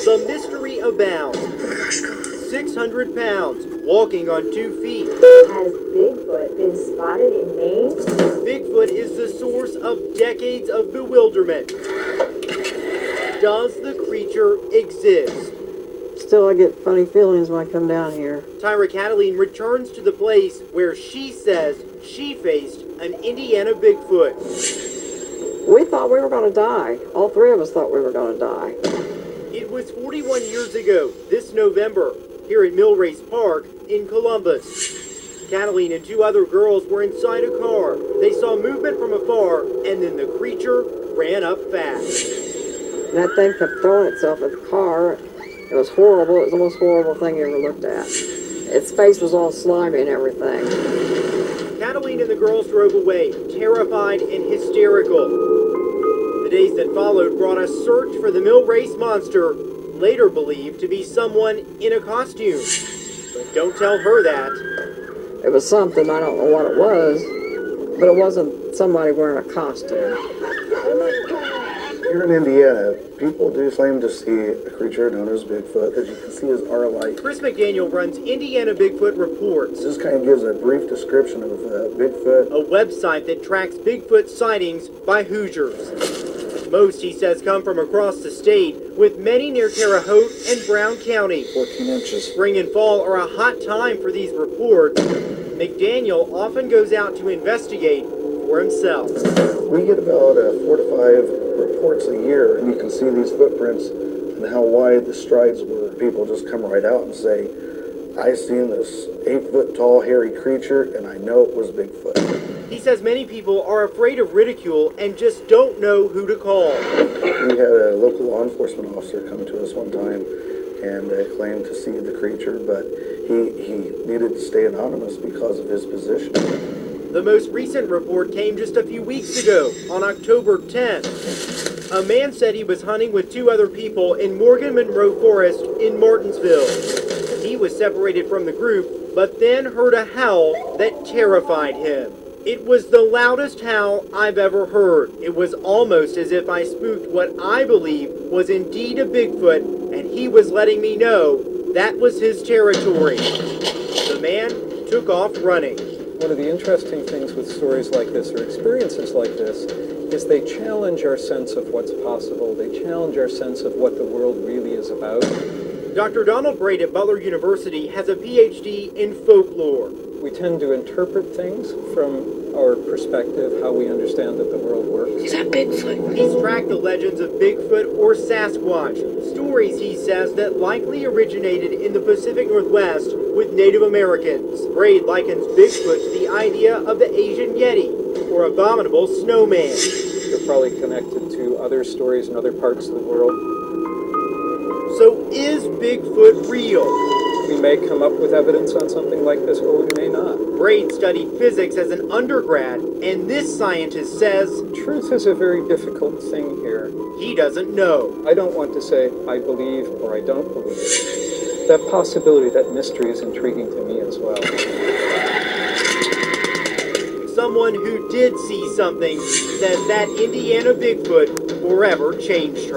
The mystery abounds. 600 pounds, walking on 2 feet. Has Bigfoot been spotted in Maine? Bigfoot is the source of decades of bewilderment. Does the creature exist? Still, I get funny feelings when I come down here. Tyra Cataline returns to the place where she says she faced an Indiana Bigfoot. We thought we were going to die. All three of us thought we were going to die. It was 41 years ago, this November, here at Millrace Park in Columbus. Cataline and 2 other girls were inside a car. They saw movement from afar, and then the creature ran up fast. And that thing kept throwing itself at the car. It was horrible. It was the most horrible thing you ever looked at. Its face was all slimy and everything. Cataline and the girls drove away, terrified and hysterical. The days that followed brought a search for the Millrace monster, later believed to be someone in a costume. But don't tell her that. It was something, I don't know what it was, but it wasn't somebody wearing a costume. Here in Indiana, people do claim to see a creature known as Bigfoot that you can see as our light. Chris McDaniel runs Indiana Bigfoot Reports, This kind of gives a brief description of Bigfoot. a website that tracks Bigfoot sightings by Hoosiers. Most, he says, come from across the state, with many near Terre Haute and Brown County. 14 inches. Spring and fall are a hot time for these reports. McDaniel often goes out to investigate for himself. We get about 4 to 5 reports a year, and you can see these footprints and how wide the strides were. People just come right out and say, I seen this 8-foot tall hairy creature, and I know it was Bigfoot. He says many people are afraid of ridicule and just don't know who to call. We had a local law enforcement officer come to us one time and claimed to see the creature, but he needed to stay anonymous because of his position. The most recent report came just a few weeks ago, on October 10th. A man said he was hunting with 2 other people in Morgan Monroe Forest in Martinsville. He was separated from the group, but then heard a howl that terrified him. It was the loudest howl I've ever heard. It was almost as if I spooked what I believe was indeed a Bigfoot, and he was letting me know that was his territory. The man took off running. One of the interesting things with stories like this or experiences like this is they challenge our sense of what's possible. They challenge our sense of what the world really is about. Dr. Donald Braid at Butler University has a PhD in folklore. We tend to interpret things from our perspective, how we understand that the world works. Is that Bigfoot? He's tracked the legends of Bigfoot or Sasquatch, stories, he says, that likely originated in the Pacific Northwest with Native Americans. Braid likens Bigfoot to the idea of the Asian Yeti, or abominable snowman. They're probably connected to other stories in other parts of the world. So is Bigfoot real? We may come up with evidence on something like this, or we may not. Braid studied physics as an undergrad, and this scientist says Truth is a very difficult thing here. he doesn't know. I don't want to say I believe or I don't believe. That possibility, that mystery is intriguing to me as well. Someone who did see something says that Indiana Bigfoot forever changed her.